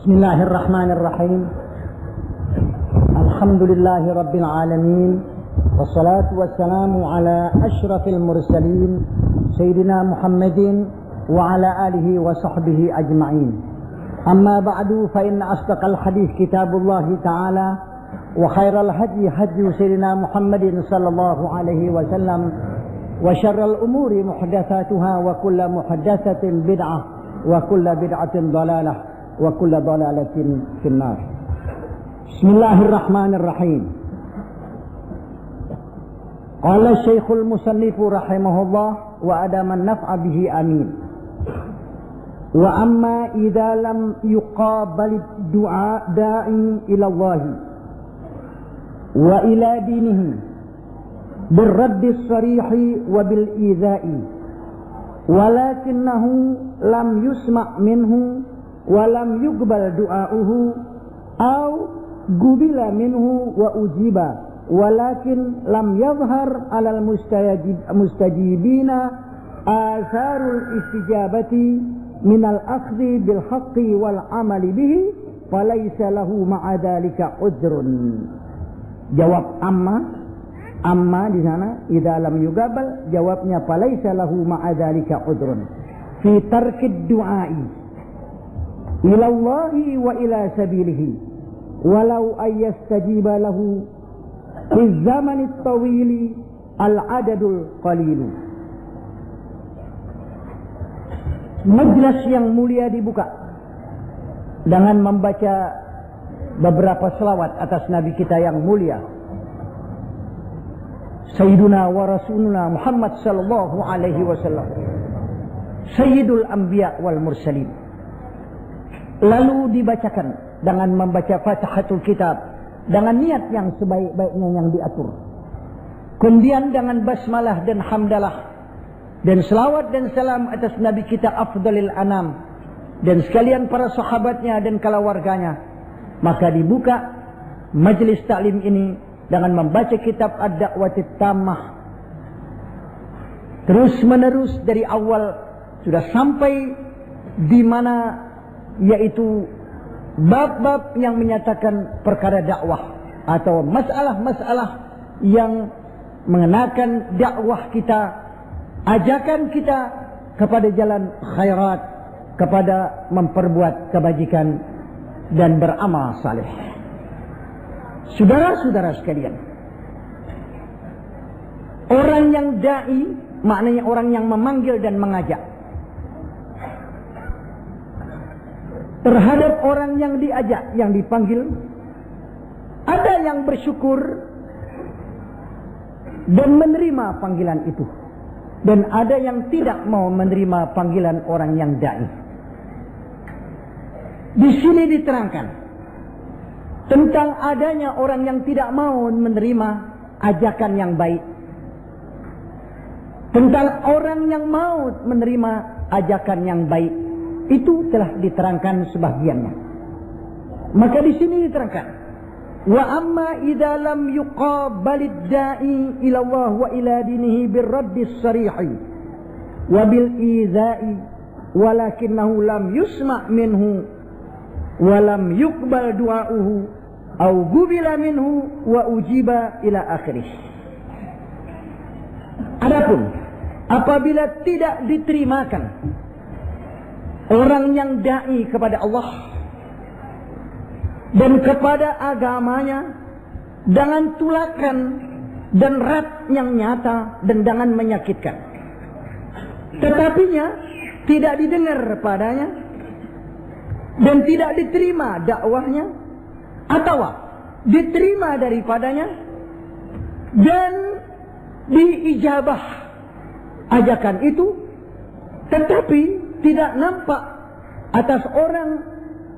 Bismillahirrahmanirrahim. Alhamdulillahi Rabbil Alamin. Wassalatu wassalamu ala ashrafil mursalin Sayyidina Muhammadin wa ala alihi wa sahbihi ajma'in. Amma ba'du fa inna asdaqal hadith kitabullahi ta'ala wa khairal hadi hadi Sayyidina Muhammadin sallallahu alaihi wasallam wa syarral umuri muhdatsatuha wa kullu muhdatsatin bid'ah wa kullu bid'atin dhalalah wa kullu dhalalatin finnar. Bismillahirrahmanirrahim. Qala Syekhul Musannif rahimahullah wa adama an-naf'a bihi amin. Wa amma idza lam yuqabal du'a da'i ila Allah wa ila dinihi بالرد الصريح وبالإيذاء ولكنه لم يسمع منه ولم يقبل دعاؤه أو قبل منه وأجيب ولكن لم يظهر على المستجيبين آثار الاستجابة من الأخذ بالحق والعمل به فليس له مع ذلك عذر. Jawab amma di sana idza lam yugabal, jawabnya falaisa lahu ma'a dzalika udrun fi tarkid du'ai ila Allah wa ila sabilihi walau ayyastajiba lahu fi zaman at-tawil al-adadul qalil. Majlis yang mulia dibuka dengan membaca beberapa selawat atas Nabi kita yang mulia Sayyiduna wa Rasuluna Muhammad sallallahu alaihi wasallam, Sayyidul Anbiya wal Mursalin. Lalu dibacakan dengan membaca Fatihatul Kitab dengan niat yang sebaik-baiknya yang diatur. Kemudian dengan basmalah dan hamdalah dan selawat dan salam atas Nabi kita afdalil anam dan sekalian para sahabatnya dan keluarganya. Maka dibuka majlis taklim ini dengan membaca kitab Ad-Da'watut Tammah terus menerus dari awal sudah sampai di mana, yaitu bab-bab yang menyatakan perkara dakwah atau masalah-masalah yang mengenakan dakwah kita, ajakan kita kepada jalan khairat, kepada memperbuat kebajikan dan beramal saleh. Saudara-saudara sekalian, orang yang da'i maknanya orang yang memanggil dan mengajak. Terhadap orang yang diajak, yang dipanggil, ada yang bersyukur dan menerima panggilan itu, dan ada yang tidak mau menerima panggilan orang yang da'i. Di sini diterangkan tentang adanya orang yang tidak mau menerima ajakan yang baik, tentang orang yang mau menerima ajakan yang baik. Itu telah diterangkan sebagiannya. Maka di sini diterangkan, wa amma idza lam yuqabalid da'i ila Allah wa ila dinihi birraddis sarihi wa bil izai walakinahu lam yusma' minhu wa lam yuqbal du'auhu au gubila minhu wa ujiba ila akhirih. Adapun apabila tidak diterimakan orang yang da'i kepada Allah dan kepada agamanya dengan tulakan dan rat yang nyata dan dengan menyakitkan, tetapinya tidak didengar padanya dan tidak diterima dakwahnya, atau diterima daripadanya dan diijabah ajakan itu, tetapi tidak nampak atas orang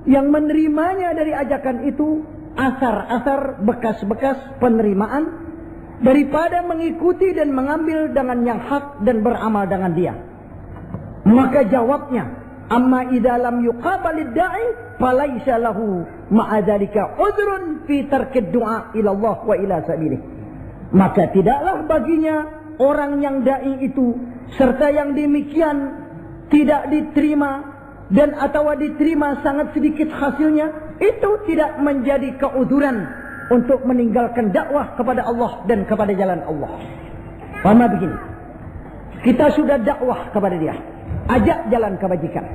yang menerimanya dari ajakan itu asar-asar bekas-bekas penerimaan daripada mengikuti dan mengambil dengan yang hak dan beramal dengan dia. Maka jawabnya, amma idza lam yuqabalid da'i falaisa lahu ma'a dzalika udrun fi tarkid du'a ila Allah wa ila sabilih. Maka tidaklah baginya orang yang dai itu serta yang demikian tidak diterima dan atau diterima sangat sedikit hasilnya, itu tidak menjadi keuduran untuk meninggalkan dakwah kepada Allah dan kepada jalan Allah. Sama begini, kita sudah dakwah kepada dia, ajak jalan kebajikan,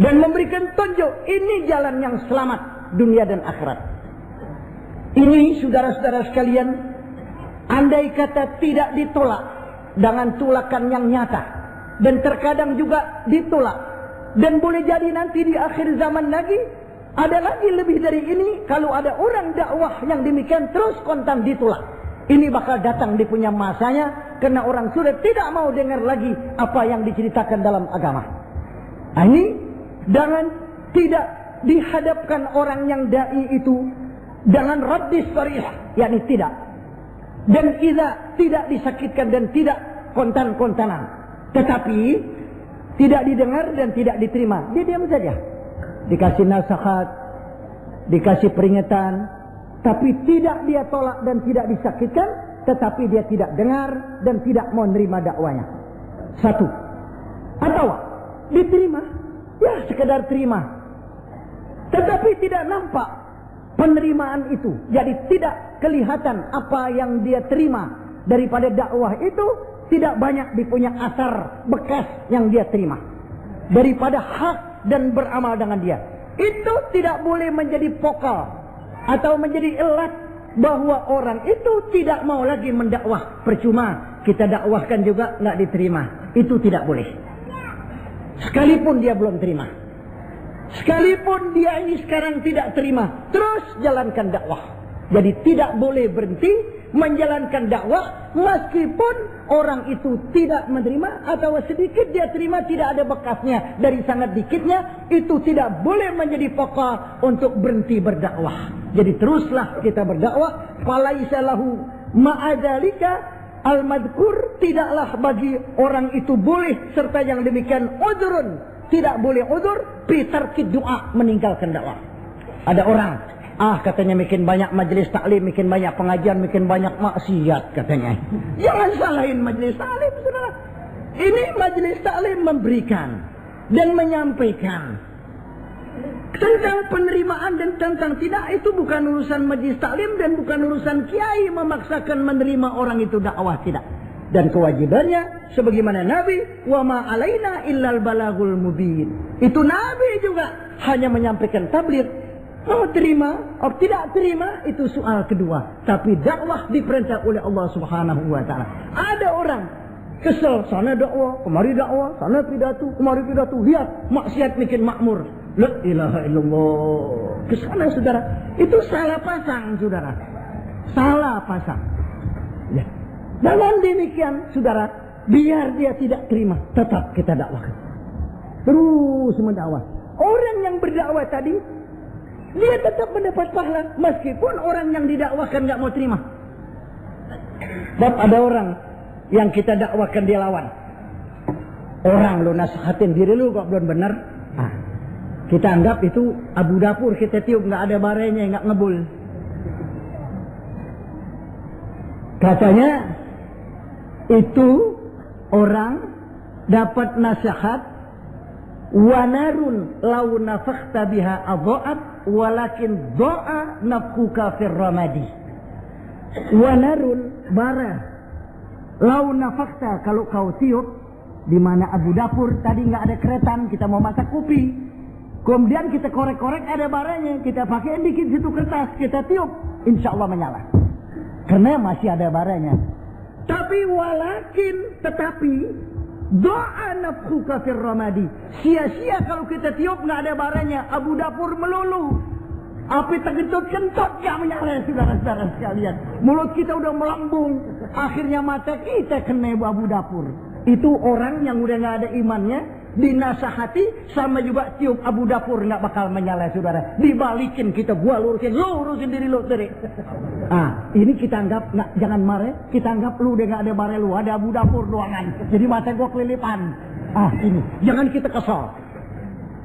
dan memberikan tunjuk ini jalan yang selamat dunia dan akhirat. Ini saudara-saudara sekalian, andai kata tidak ditolak dengan tolakan yang nyata, dan terkadang juga ditolak, dan boleh jadi nanti di akhir zaman lagi ada lagi lebih dari ini, kalau ada orang dakwah yang demikian terus kontan ditolak. Ini bakal datang di punya masanya, karena orang sudah tidak mau dengar lagi apa yang diceritakan dalam agama. Ini dengan tidak dihadapkan orang yang dai itu dengan raddis sarih, yakni tidak, dan tidak disakitkan dan tidak kontan-kontanan, tetapi tidak didengar dan tidak diterima, dia diam saja. Dikasih nasihat, dikasih peringatan, tapi tidak dia tolak dan tidak disakitkan, tetapi dia tidak dengar dan tidak mau menerima dakwanya. Satu. Atau diterima, ya sekedar terima, tetapi tidak nampak penerimaan itu. Jadi tidak kelihatan apa yang dia terima daripada dakwah itu. Tidak banyak dipunya asar bekas yang dia terima daripada hak dan beramal dengan dia. Itu tidak boleh menjadi pokok atau menjadi elat bahwa orang itu tidak mau lagi mendakwah. Percuma kita dakwahkan juga nggak diterima. Itu tidak boleh. Sekalipun dia belum terima, sekalipun dia ini sekarang tidak terima, terus jalankan dakwah. Jadi tidak boleh berhenti menjalankan dakwah meskipun orang itu tidak menerima atau sedikit dia terima, tidak ada bekasnya dari sangat dikitnya, itu tidak boleh menjadi pokok untuk berhenti berdakwah. Jadi teruslah kita berdakwah. Falaisa lahu ma'adzalika al-madhkur, tidaklah bagi orang itu boleh serta yang demikian udhrun, tidak boleh udzur fi tarkid doa, meninggalkan dakwah. Ada orang katanya bikin banyak majelis taklim, bikin banyak pengajian, bikin banyak maksiat katanya. Jangan salahin majelis taklim, saudara. Ini majelis taklim memberikan dan menyampaikan tentang penerimaan dan tentang tidak. Itu bukan urusan majelis taklim dan bukan urusan kiai memaksakan menerima orang itu dakwah, tidak. Dan kewajibannya sebagaimana Nabi, wa ma alaina illal balagul mubin. Itu Nabi juga hanya menyampaikan tabligh. Mau terima atau tidak terima itu soal kedua, tapi dakwah diperintah oleh Allah Subhanahu wa taala. Ada orang kesel, sana dakwah, kemari dakwah, sana pidato, kemari pidato, lihat maksiat bikin makmur. La ilaha illallah. Kesana saudara, itu salah pasang saudara. Salah pasang. Ya. Dalam demikian saudara, biar dia tidak terima, tetap kita dakwahkan. Terus mendakwah. Orang yang berdakwah tadi dia tetap mendapat pahala meskipun orang yang didakwakan nggak mau terima. Dan ada orang yang kita dakwakan dia lawan. Orang lu nasihatin diri lu kok belum benar. Kita anggap itu abu dapur, kita tiup nggak ada barenya, nggak ngebul. Katanya itu orang dapat nasihat, wanarun lau nafakhta biha adha'at walakin doa nafkuka fir ramadi. Wanarun bara lau nafakta, kalau kau tiup di mana abu dapur tadi nggak ada keretan, kita mau masak kopi, kemudian kita korek-korek ada baranya, kita pakai dikit situ kertas, kita tiup, insya Allah menyala karena masih ada baranya. Tapi tetapi doa nafkuka fir ramadi, sia-sia kalau kita tiup nggak ada baranya, abu dapur melulu, api terkentut-kentut gak menyala. Saudara-saudara sekalian, mulut kita udah melambung, akhirnya mata kita kena abu dapur. Itu orang yang udah nggak ada imannya, dinasahati sama juga tiup abu dapur nggak bakal menyala saudara. Dibalikin kita, gua lurusin, lu urusin diri lu tadi. Ini kita anggap jangan marah, kita anggap lu udah nggak ada bare, lu ada abu dapur doangan, jadi mata gua kelilipan. Ini jangan kita kesal.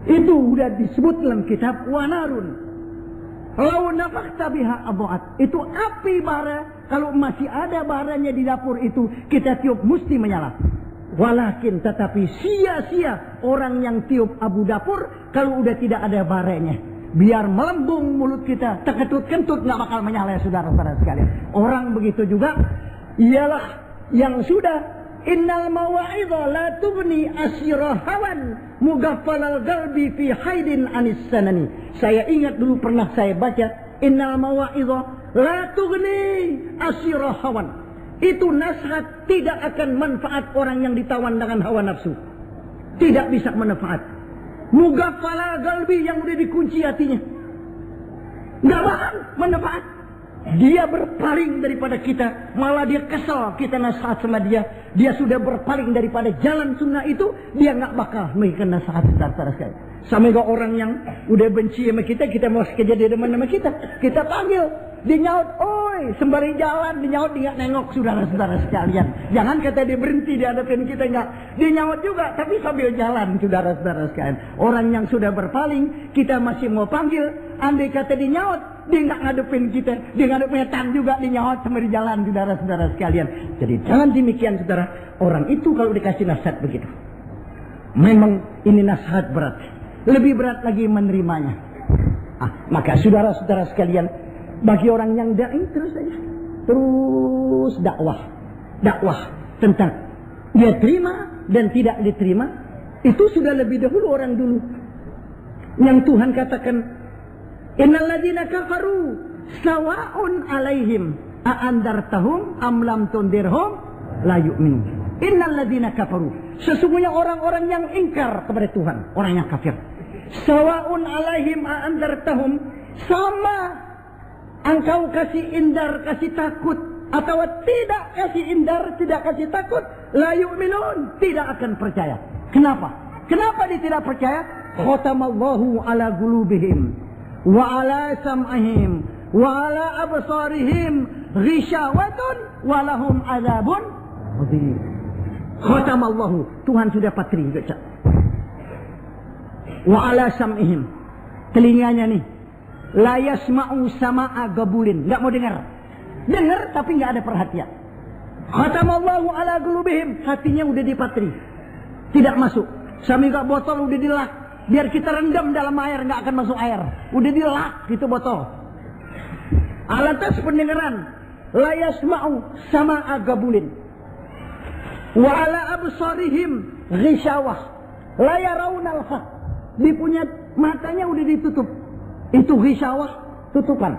Itu udah disebut dalam kitab wanarun lau nafakhta biha adha'at. Itu api bara, kalau masih ada baranya di dapur itu kita tiup mesti menyala. Walakin tetapi sia-sia orang yang tiup abu dapur kalau udah tidak ada barenya. Biar melembung mulut kita, terkentut-kentut nggak bakal menyala, saudara-saudara sekalian. Orang begitu juga ialah yang sudah innal mawa'idha la tughni asirahawan mughaffalal qalbi fi haidin anis sanani. Saya ingat dulu pernah saya baca innal mawa'idha la tughni asirahawan. Itu nasihat tidak akan manfaat orang yang ditawan dengan hawa nafsu. Tidak bisa manfaat. Mughaffalal qalbi yang udah dikunci hatinya. Enggak bakal manfaat. Dia berpaling daripada kita, malah dia kesal kita nasihat sama dia. Dia sudah berpaling daripada jalan sunnah itu, dia nggak bakal memberikan nasihat saudara sekali. Sama juga orang yang udah benci sama kita mau kerja dia demen sama kita panggil, dia nyaut, oi, sembari jalan, dia nyaut, dia nengok saudara-saudara sekalian. Jangan kata dia berhenti di hadapan kita, enggak. Dia nyaut juga, tapi sambil jalan saudara-saudara sekalian. Orang yang sudah berpaling, kita masih mau panggil, andai kata dia nyaut, dia nggak ngadepin kita, dia ngadepin tan juga, dia nyaut sembari jalan saudara-saudara sekalian. Jadi jangan demikian saudara. Orang itu kalau dikasih nasihat begitu, memang ini nasihat berat. Lebih berat lagi menerimanya. Maka saudara-saudara sekalian, bagi orang yang dai terus dakwah tentang dia terima dan tidak diterima, itu sudah lebih dahulu orang dulu. Yang Tuhan katakan, innal ladzina kafaru sawa'un alaihim a'andartahum am lam tundirhum la yu'minun. Innal ladzina kafaru, sesungguhnya orang-orang yang ingkar kepada Tuhan, orang yang kafir. Sawa'un alaihim a'andartahum, sama engkau kasih indar, kasih takut, atau tidak kasih indar, tidak kasih takut, la yu'minun, tidak akan percaya. Kenapa? Kenapa dia tidak percaya? Khatamallahu ala qulubihim wa ala sam'ihim wa ala absarihim ghishawatun wa lahum adzabun adzim. Khatamallahu, Tuhan sudah patri baca. Wa ala sam'ihim, telinganya nih, la yasma'u sama'a gabulin, enggak mau dengar. Dengar tapi enggak ada perhatian. Khatamallahu ala qulubihim, hatinya udah dipatri. Tidak masuk. Sami enggak botol udah dilak. Biar kita rendam dalam air enggak akan masuk air. Udah dilak gitu botol. Alantas pendengaran, la yasma'u sama'a gabulin. Wa ala absarihim ghishawah la yarawnal haq. Dia punya matanya udah ditutup. Itu ghishawah, tutupan.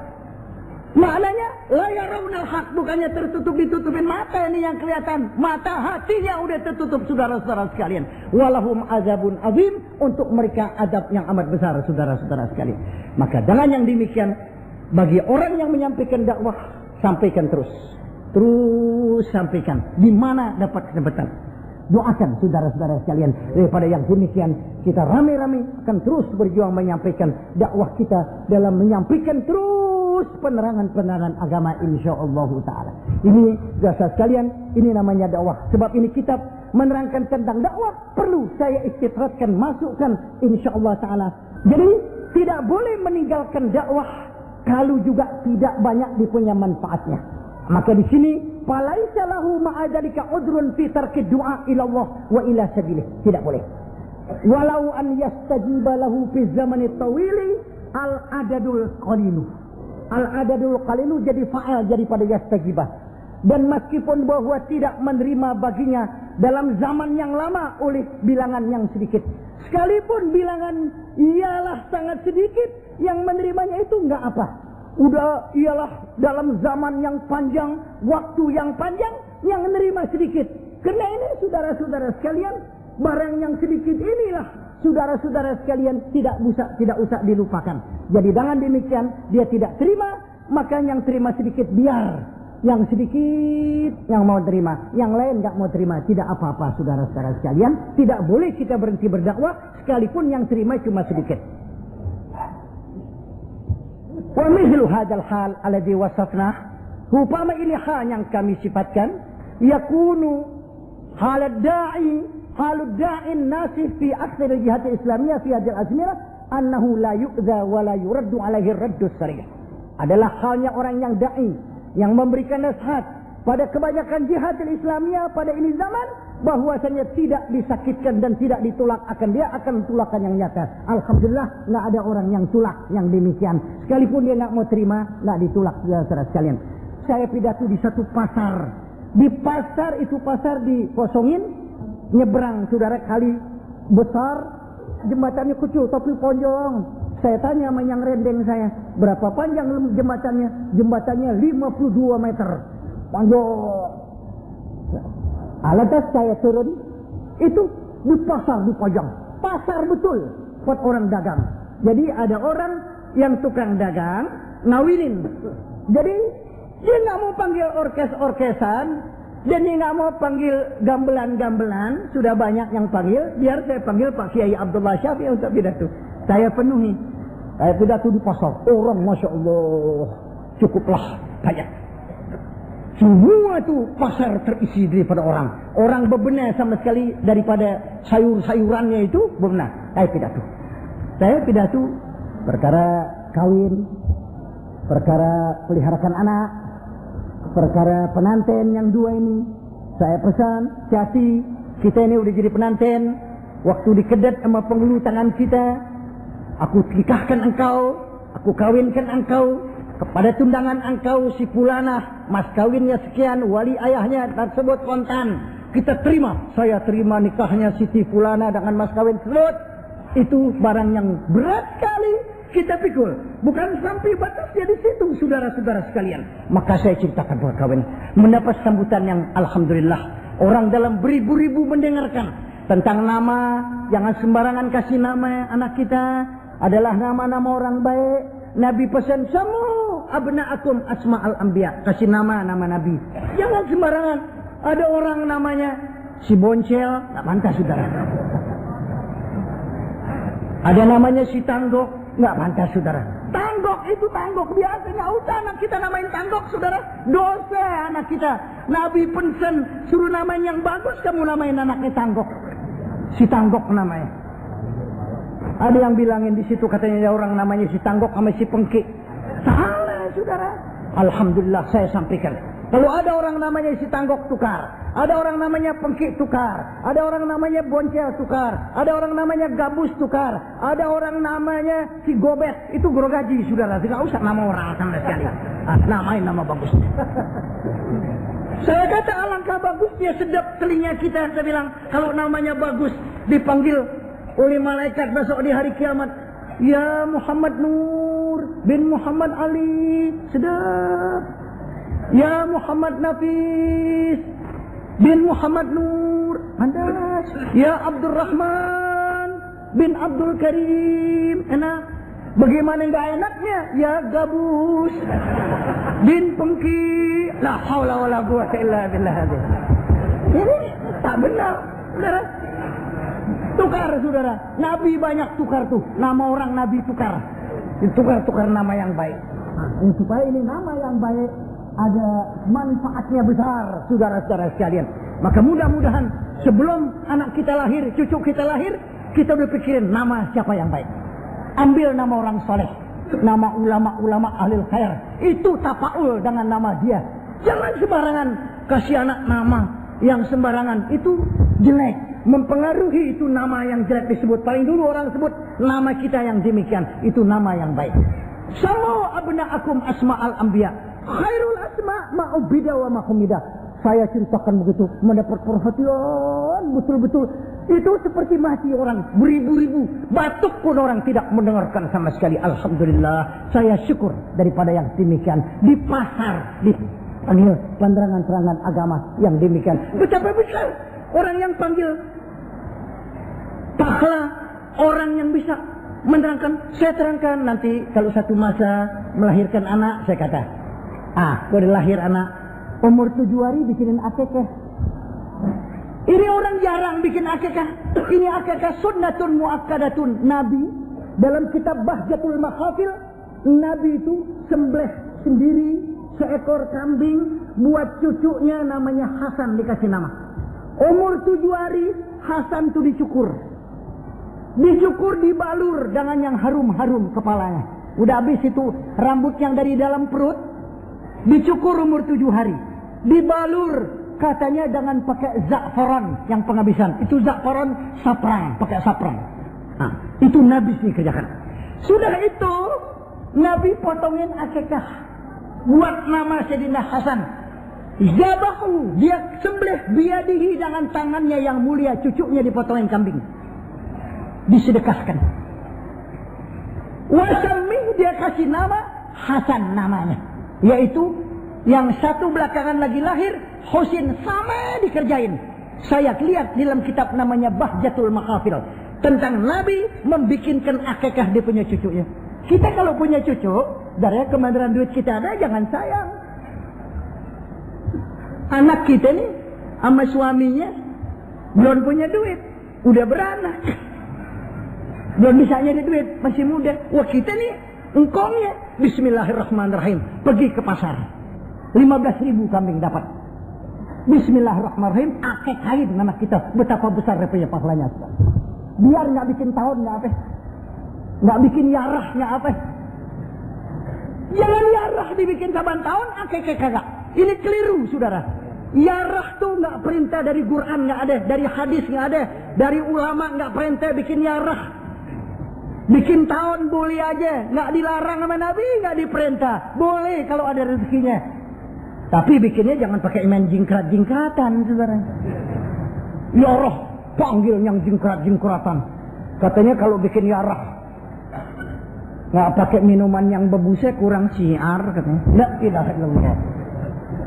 Maknanya la yarawnal haq, bukannya tertutup ditutupin mata ini yang kelihatan. Mata hatinya udah tertutup saudara-saudara sekalian. Walahum azabun azim, untuk mereka azab yang amat besar saudara-saudara sekalian. Maka dengan yang demikian, bagi orang yang menyampaikan dakwah, sampaikan terus. Terus sampaikan. Di mana dapat kesempatan? Doakan saudara-saudara sekalian. Daripada yang demikian, kita rame-rame akan terus berjuang menyampaikan dakwah kita dalam menyampaikan terus penerangan-penerangan agama insyaallah ta'ala. Ini saudara sekalian, ini namanya dakwah. Sebab ini kitab menerangkan tentang dakwah, perlu saya istitratkan, masukkan insyaallah ta'ala. Jadi tidak boleh meninggalkan dakwah kalau juga tidak banyak dipunya manfaatnya. Maka di sini falaisa lahu ma'adzalika udrun fi tarki du'a ila Allah wa ila sabilih. Tidak boleh. Walau an yastajiba lahu fi zamani tawili al-adadul qalilu. Al-adadul qalilu jadi fa'al daripada yastajibah. Dan meskipun bahwa tidak menerima baginya dalam zaman yang lama oleh bilangan yang sedikit. Sekalipun bilangan ialah sangat sedikit, yang menerimanya itu enggak apa. Udah ialah dalam zaman yang panjang, waktu yang panjang, yang menerima sedikit. Karena ini saudara-saudara sekalian, barang yang sedikit inilah saudara-saudara sekalian tidak usah dilupakan. Jadi dengan demikian dia tidak terima, maka yang terima sedikit biar. Yang sedikit yang mau terima, yang lain enggak mau terima, tidak apa-apa saudara-saudara sekalian. Tidak boleh kita berhenti berdakwah sekalipun yang terima cuma sedikit. Wa mithlu hadzal hal alladhi wasafna, upama ini hal yang kami sifatkan, yakunu halad da'in nasih fi aktsar al-jihad al-islamiyah fi hadhihi al-azmira annahu la yu'dha wa la yuraddu alaihi ar-raddu as-sarih. Adalah halnya orang yang dai yang memberikan nasihat pada kebanyakan jihad al-islamiyah pada ini zaman, bahwasanya tidak disakitkan dan tidak ditolak, akan dia akan tulakan yang nyata. Alhamdulillah nggak ada orang yang tulak yang demikian. Sekalipun dia nggak mau terima, nggak ditolak, saudara sekalian. Saya pidato di satu pasar. Di pasar itu pasar dikosongin, nyebrang saudara kali besar, jembatannya kecil tapi panjang. Saya tanya sama yang rendeng saya, berapa panjang jembatannya? Jembatannya 52 meter. Panjang. Lantas saya turun, itu di pasar dipajang. Pasar betul buat orang dagang. Jadi ada orang yang tukang dagang, ngawinin. Jadi dia nggak mau panggil orkes-orkesan, dan dia nggak mau panggil gamelan-gamelan. Sudah banyak yang panggil, biar saya panggil Pak Kiai Abdullah Syafi'i untuk pidato. Saya penuhi. Saya pidato di pasar. Orang Masya Allah cukuplah banyak. Semua itu pasar terisi daripada orang. Orang bebenah sama sekali daripada sayur-sayurannya itu bebenah. Saya pidato perkara kawin, perkara peliharakan anak, perkara penanten yang dua ini. Saya pesan, hati kita ini udah jadi penanten. Waktu dikedat sama penghulu tangan kita, aku nikahkan engkau, aku kawinkan engkau kepada tundangan engkau si Fulanah, mas kawinnya sekian, wali ayahnya tersebut kontan. Kita terima, saya terima nikahnya Siti Fulanah dengan mas kawin tersebut. Itu barang yang berat sekali kita pikul. Bukan sampai batasnya di situ, saudara-saudara sekalian. Maka saya ceritakan buat kawin, mendapat sambutan yang alhamdulillah. Orang dalam beribu-ribu mendengarkan tentang nama. Jangan sembarangan kasih nama anak kita, adalah nama-nama orang baik. Nabi pesan semua abna'akum asma'al anbiya, kasih nama-nama Nabi. Jangan sembarangan. Ada orang namanya si Boncel, nggak pantas saudara. Ada namanya si Tanggok, nggak pantas saudara. Tanggok itu tanggok biasa, nggak usah anak kita namain tanggok saudara. Dosa anak kita. Nabi pesan suruh namain yang bagus, kamu namain anaknya tanggok. Si Tanggok namanya. Ada yang bilangin di situ katanya ya orang namanya si Tanggok sama si Pengki. Salah saudara. Alhamdulillah saya sampaikan. Kalau ada orang namanya si Tanggok tukar, ada orang namanya Pengki tukar, ada orang namanya Boncel tukar, ada orang namanya Gabus tukar, ada orang namanya si Gobet, itu grogaji saudara. Tidak usah nama orang sama sekali. Namain nama bagus. Saya kata alangkah bagusnya, sedap telinga kita. Saya bilang kalau namanya bagus dipanggil oleh malaikat besok di hari kiamat, ya Muhammad Nur bin Muhammad Ali, sedap. Ya Muhammad Nafis bin Muhammad Nur, pantas. Ya Abdurrahman bin Abdul Karim, enak. Bagaimana enggak enaknya? Ya Gabus bin Pengki, la haula wala quwwata illa billah. Ini tak benar, saudara. Tukar saudara. Nabi banyak tukar tuh. Nama orang Nabi tukar. Tukar-tukar nama yang baik. Supaya ini nama yang baik ada manfaatnya besar, saudara-saudara sekalian. Maka mudah-mudahan sebelum anak kita lahir, cucu kita lahir, kita udah pikirin nama siapa yang baik. Ambil nama orang soleh, nama ulama-ulama ahlul khair. Itu tapaul dengan nama dia. Jangan sembarangan kasih anak nama yang sembarangan. Itu jelek, mempengaruhi. Itu nama yang jelek disebut. Paling dulu orang sebut nama kita yang demikian. Itu nama yang baik. Sama abna'akum asma'al anbiya, khairul asma' ma'ubida wa ma'humida. Saya ceritakan begitu, mendapat perhatian betul-betul. Itu seperti mati orang beribu-ribu, batuk pun orang tidak mendengarkan sama sekali. Alhamdulillah, saya syukur daripada yang demikian. Di pasar, dipanggil penerangan-penerangan agama yang demikian. Betapa besar orang yang panggil pahala, orang yang bisa menerangkan. Saya terangkan nanti kalau satu masa melahirkan anak, saya kata, kalau lahir anak umur 7 hari bikinin akikah. Ini orang jarang bikin akikah. Ini akikah sunnatun muakkadatun. Nabi dalam kitab Bahjatul Mahafil, Nabi itu sembelih sendiri seekor kambing buat cucunya namanya Hasan, dikasih nama. Umur 7 hari Hasan itu dicukur. Dicukur, dibalur dengan yang harum-harum kepalanya. Udah habis itu rambut yang dari dalam perut dicukur umur 7 hari. Dibalur katanya jangan pakai za'faran yang penghabisan. Itu za'faran saprang, pakai saprang. Nah, itu Nabi sih kerjakan. Sudah itu Nabi potongin akikah buat nama Sayyidina Hasan. Zabahu, dia sembelih biadihi dengan tangannya yang mulia, cucunya dipotongin kambing. Disedekahkan. Wasamih, dia kasih nama Hasan namanya. Yaitu yang satu belakangan lagi lahir, Husin, sama dikerjain. Saya lihat di dalam kitab namanya Bahjatul Makafil. Tentang Nabi membikinkan akikah dia punya cucunya. Kita kalau punya cucu, dari kemandaran duit kita ada, jangan sayang. Anak kita nih sama suaminya belum punya duit, udah beranak, belum bisa nyari duit, masih muda. Wah kita nih engkongnya, Bismillahirrahmanirrahim, pergi ke pasar, 15.000 kambing dapat. Bismillahirrahmanirrahim, akikahin anak kita, betapa besar punya pahalanya. Biar nggak bikin tahun nggak apa, nggak bikin yarah nggak apa. Jangan yarah dibikin saban tahun, akikah kagak. Ini keliru saudara. Yarah tuh nggak perintah dari Quran, nggak ada, dari hadis nggak ada, dari ulama nggak perintah bikin yarah. Bikin tahun boleh aja, nggak dilarang sama Nabi, nggak diperintah, boleh kalau ada rezekinya. Tapi bikinnya jangan pakai main jingkrat-jingkratan saudara. Yarah panggil yang jingkrat-jingkratan. Katanya kalau bikin yarah nggak pakai minuman yang berbusnya kurang syiar katanya. La ilaha illallah.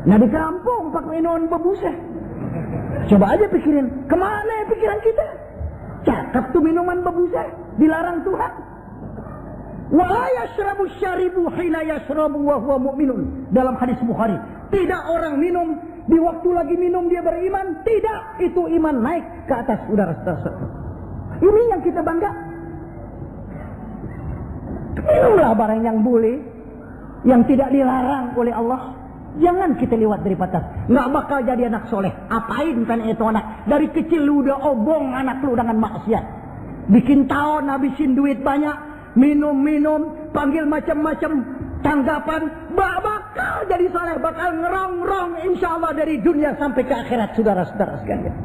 Nah di kampung pakai minuman berbusnya. Coba aja pikirin, kemana ya pikiran kita? Cakep tuh minuman berbusnya, dilarang Tuhan. Wa la yashrabu syaribu hina yashrabu wa huwa mu'minun. Dalam hadis Bukhari, tidak orang minum di waktu lagi minum dia beriman, tidak, itu iman naik ke atas saudara-saudara. Ini yang kita bangga. Minumlah barang yang boleh, yang tidak dilarang oleh Allah. Jangan kita lewat dari batas. Nggak bakal jadi anak soleh. Apain kan itu anak? Dari kecil lu udah obong anak lu dengan maksiat. Bikin tahun, habisin duit banyak, minum-minum, panggil macam-macam tanggapan, bakal jadi soleh, bakal ngerong-rong insya Allah dari dunia sampai ke akhirat saudara-saudara sekalian.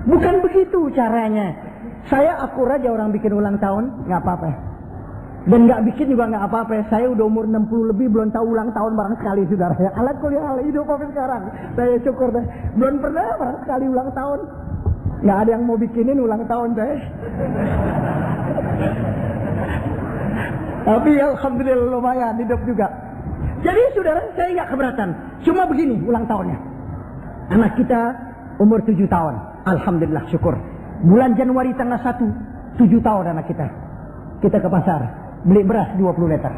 Bukan begitu caranya. Saya akur aja orang bikin ulang tahun, nggak apa-apa. Dan nggak bikin juga nggak apa-apa. Saya udah umur 60 lebih belum tahu ulang tahun barang sekali saudara. Ya alat kuliah hal hidup sampai sekarang. Saya syukur deh. Belum pernah barang sekali ulang tahun. Nggak ada yang mau bikinin ulang tahun saya. Tapi alhamdulillah lumayan hidup juga. Jadi saudara saya nggak keberatan. Cuma begini ulang tahunnya. Anak kita umur 7 tahun. Alhamdulillah syukur. Bulan Januari tanggal 1, 7 tahun anak kita. Kita ke pasar. Beli beras 20 liter,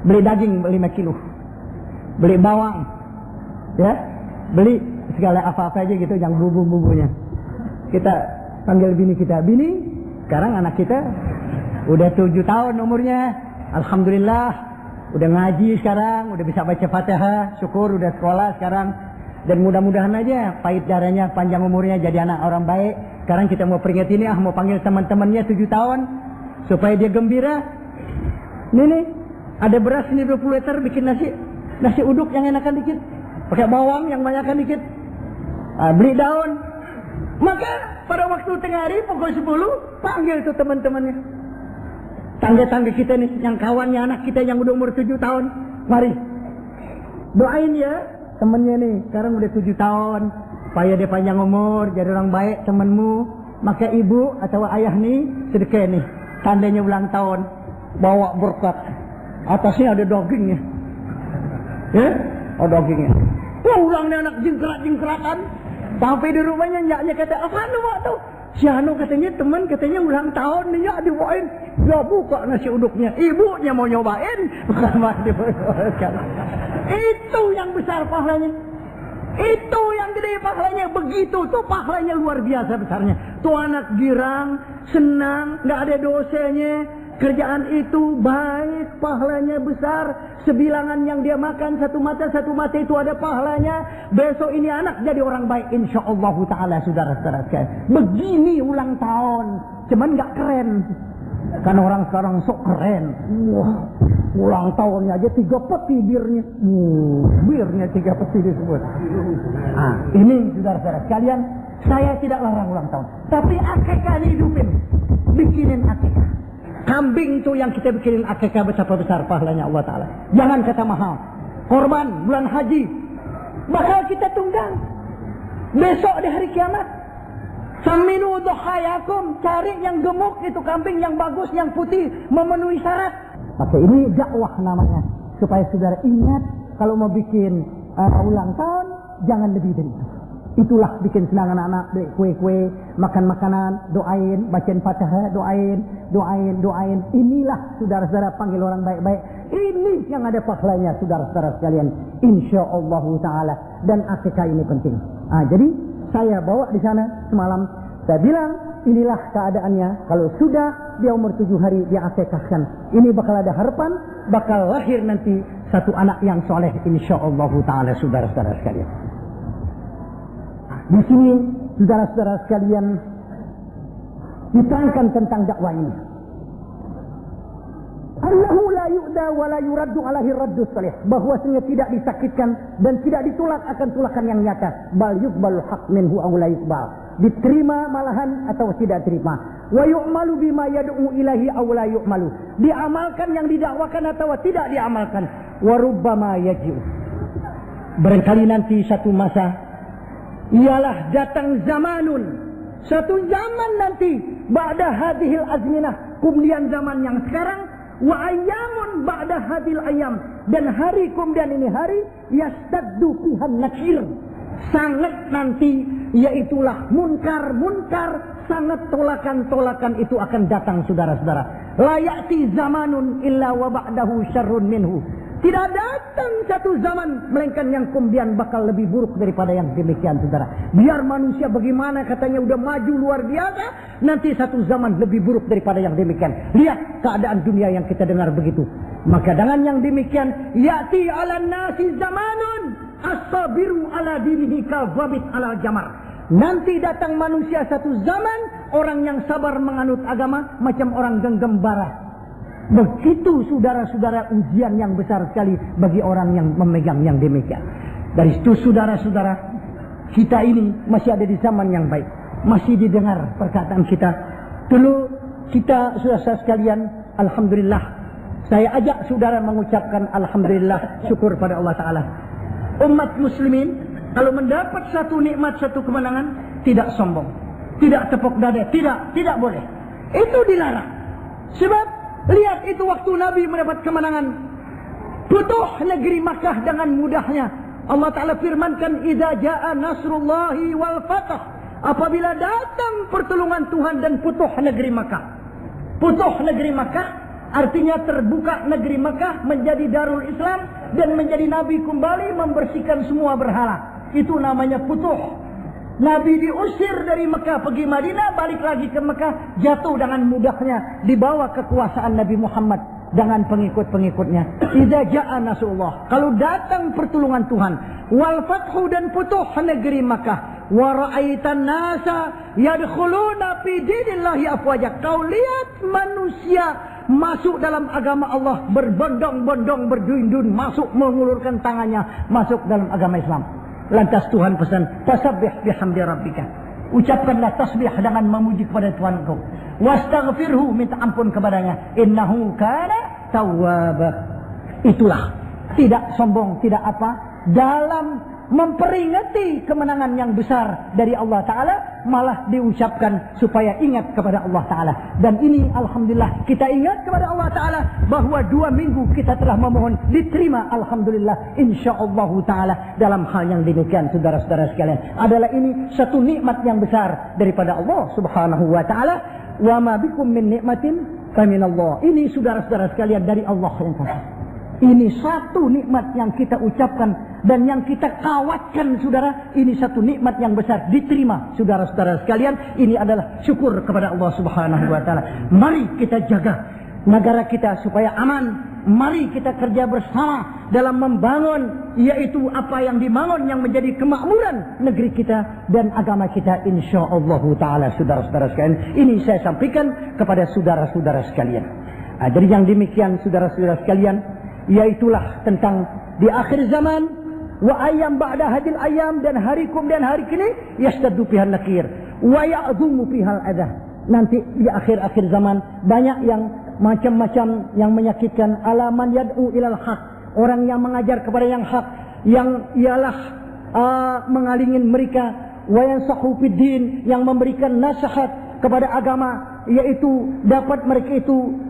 beli daging 5 kilo, beli bawang, ya, beli segala apa-apa aja gitu yang bumbu-bumbunya. Kita panggil bini kita, bini, sekarang anak kita udah 7 tahun umurnya, alhamdulillah, udah ngaji sekarang, udah bisa baca Fatihah, syukur udah sekolah sekarang, dan mudah-mudahan aja pahit darahnya, panjang umurnya, jadi anak orang baik. Sekarang kita mau peringati ini, mau panggil teman-temannya 7 tahun. Supaya dia gembira. Nih, ada beras ini 20 liter, bikin nasi uduk yang enakan dikit. Pakai bawang yang banyakkan dikit. Beli daun. Maka pada waktu tengah hari pukul 10, panggil tuh teman-temannya. Tangga-tangga kita nih, yang kawannya anak kita yang udah umur 7 tahun. Mari. Doain ya, temennya nih, sekarang udah 7 tahun. Supaya dia panjang umur, jadi orang baik temanmu. Maka ibu atau ayah nih, sedekah nih. Tandanya ulang tahun, bawa berkat. Atasnya ada dagingnya. Ya, oh dagingnya. Wah, ulangnya anak jingkrat-jingkratan. Sampai di rumahnya nyaknya kata, apa lu waktu? Si Anu katanya teman katanya ulang tahun nih ya dibawain. Ya buka nasi uduknya. Ibunya mau nyobain. Itu yang besar pahalanya. Itu yang gede pahalanya. Begitu tuh pahalanya luar biasa besarnya. Tuh anak girang, senang, nggak ada dosanya. Kerjaan itu baik, pahalanya besar. Sebilangan yang dia makan satu mata itu ada pahalanya. Besok ini anak jadi orang baik insyaallah taala saudara-saudara sekalian. Begini ulang tahun, cuman nggak keren. Kan orang sekarang sok keren. Wah, Ulang tahunnya aja 3 peti birnya. Birnya 3 peti disebut. Ini saudara-saudara sekalian, saya tidak larang ulang tahun. Tapi akikah dihidupin. Bikinin akikah. Kambing itu yang kita bikinin akikah betapa besar pahalanya Allah Ta'ala. Jangan kata mahal. Korban bulan haji. Bakal kita tunggang. Besok di hari kiamat. Saminu dhuhayakum. Cari yang gemuk itu kambing yang bagus, yang putih. Memenuhi syarat. Maka ini dakwah namanya. Supaya saudara ingat. Kalau mau bikin ulang tahun. Jangan lebih dari itu. Itulah bikin senang anak-anak, kue-kue, makan makanan, doain, bacain Fatihah, doain. Inilah saudara-saudara panggil orang baik-baik. Ini yang ada pahalanya saudara-saudara sekalian. InsyaAllah ta'ala. Dan akikah ini penting. Jadi saya bawa di sana semalam. Saya bilang inilah keadaannya. Kalau sudah dia umur 7 hari dia akikahkan. Ini bakal ada harapan. Bakal lahir nanti satu anak yang soleh. InsyaAllah ta'ala saudara-saudara sekalian. Di sini saudara-saudara sekalian diterangkan tentang dakwah ini. Allahu la yu'da wa la yuraddu alaihi raddu salih. Bahwasanya tidak disakitkan dan tidak ditolak akan tolakan yang nyata. Bal yuqbalu haq minhu aw la yuqbal. Diterima malahan atau tidak terima. Wa yu'malu bima yad'u ilahi aw la yu'malu. Diamalkan yang didakwakan atau tidak diamalkan. Wa rubbama yaji'u. Barangkali nanti satu masa ialah datang zamanun, satu zaman nanti ba'da hadhil azminah, kemudian zaman yang sekarang, wa ayyamun ba'da hadhil ayyam, dan hari kemudian ini hari yastaddu fihan nakir, sangat nanti yaitulah munkar sangat tolakan itu akan datang saudara-saudara. La ya'ti zamanun illa wa ba'dahu syarrun minhu. Tidak datang satu zaman melainkan yang kemudian bakal lebih buruk daripada yang demikian saudara. Biar manusia bagaimana katanya udah maju luar biasa, nanti satu zaman lebih buruk daripada yang demikian. Lihat keadaan dunia yang kita dengar begitu. Maka dengan yang demikian, ya'ti 'alan nasi zamanun as-sabiru 'ala dinihi kal-zabit 'ala jamar. Nanti datang manusia satu zaman, orang yang sabar menganut agama macam orang genggam-bara. Begitu saudara-saudara ujian yang besar sekali bagi orang yang memegang yang demikian. Dari situ saudara-saudara, kita ini masih ada di zaman yang baik. Masih didengar perkataan kita. Dulu kita saudara sekalian, alhamdulillah. Saya ajak saudara mengucapkan alhamdulillah, syukur pada Allah Ta'ala. Umat muslimin, kalau mendapat satu nikmat, satu kemenangan, tidak sombong. Tidak tepuk dada, tidak boleh. Itu dilarang. Sebab lihat itu waktu Nabi mendapat kemenangan. Putuh negeri Makkah dengan mudahnya. Allah Ta'ala firmankan, idza jaa nasrullahi wal fath. Apabila datang pertolongan Tuhan dan putuh negeri Makkah. Putuh negeri Makkah artinya terbuka negeri Makkah menjadi Darul Islam dan menjadi Nabi kembali membersihkan semua berhala. Itu namanya putuh. Nabi diusir dari Mekah pergi Madinah, balik lagi ke Mekah, jatuh dengan mudahnya dibawa kekuasaan Nabi Muhammad dengan pengikut-pengikutnya. Idza jaa nasrullah, kalau datang pertolongan Tuhan, wal fathu dan putuh negeri Mekah, wa ra'aitan nasa yadkhuluna fi dinillahi afwaja. Kau lihat manusia masuk dalam agama Allah berbondong-bondong, berduyun-duyun, masuk mengulurkan tangannya masuk dalam agama Islam. Lantas Tuhan pesan, fasabbih bihamdi rabbika. Ucapkanlah tasbih dengan memuji kepada Tuhanku. Wastaghfirhu, minta ampun kepadanya. Innahu kana tawwaba. Itulah, tidak sombong, tidak apa, dalam memperingati kemenangan yang besar dari Allah Ta'ala, malah diucapkan supaya ingat kepada Allah Ta'ala. Dan ini alhamdulillah kita ingat kepada Allah Ta'ala bahwa 2 minggu kita telah memohon diterima, alhamdulillah, insyaallah Ta'ala. Dalam hal yang demikian saudara-saudara sekalian, adalah ini satu nikmat yang besar daripada Allah Subhanahu wa Ta'ala. Wa ma bikum min nikmatin faminallah. Ini saudara-saudara sekalian dari Allah yang kasih. Ini satu nikmat yang kita ucapkan dan yang kita kawatkan saudara. Ini satu nikmat yang besar diterima saudara-saudara sekalian. Ini adalah syukur kepada Allah Subhanahu wa Ta'ala. Mari kita jaga negara kita supaya aman. Mari kita kerja bersama dalam membangun, yaitu apa yang dibangun yang menjadi kemakmuran negeri kita dan agama kita, insyaallah Ta'ala saudara-saudara sekalian. Ini saya sampaikan kepada saudara-saudara sekalian. Jadi yang demikian saudara-saudara sekalian, yaitulah tentang di akhir zaman, wa ayyam ba'da hadil ayyam, dan hari kemudian hari kini yashtaddu fihal nakir wa ya'dhumu fihal adha. Nanti di akhir-akhir zaman banyak yang macam-macam yang menyakitkan. Alaman yad'u ilal haq, orang yang mengajar kepada yang hak, yang ialah mengalingin mereka, wa yansahu fid din, yang memberikan nasihat kepada agama, yaitu dapat mereka itu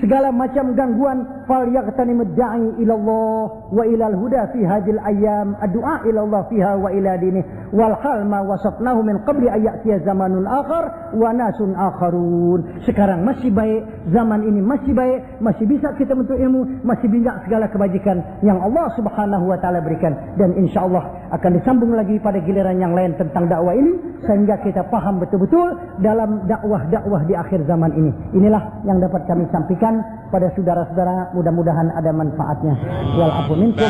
segala macam gangguan. Fal yaqtanimud da'i ila Allah wa ila al-huda fi hadhil ayyam, ad-du'a ila Allah fiha wa ila dinih, wal hal ma wasafnahu min qabli ayatiya zamanun akhar wa nasun akharun. Sekarang masih baik, zaman ini masih baik, masih bisa kita menuntut ilmu, masih banyak segala kebajikan yang Allah Subhanahu wa taala berikan, dan insyaallah akan disambung lagi pada giliran yang lain tentang dakwah ini, sehingga kita paham betul-betul dalam dakwah di akhir zaman ini. Inilah yang dapat kami sampaikan pada saudara-saudara, mudah-mudahan ada manfaatnya. Wal afu minkum.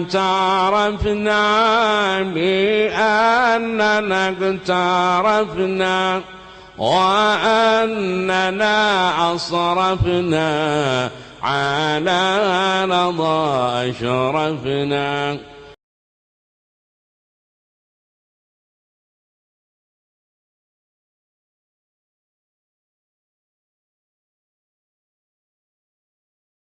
Ta'arafna bi annana tarafna wa annana asrafna ala radha ashrafna.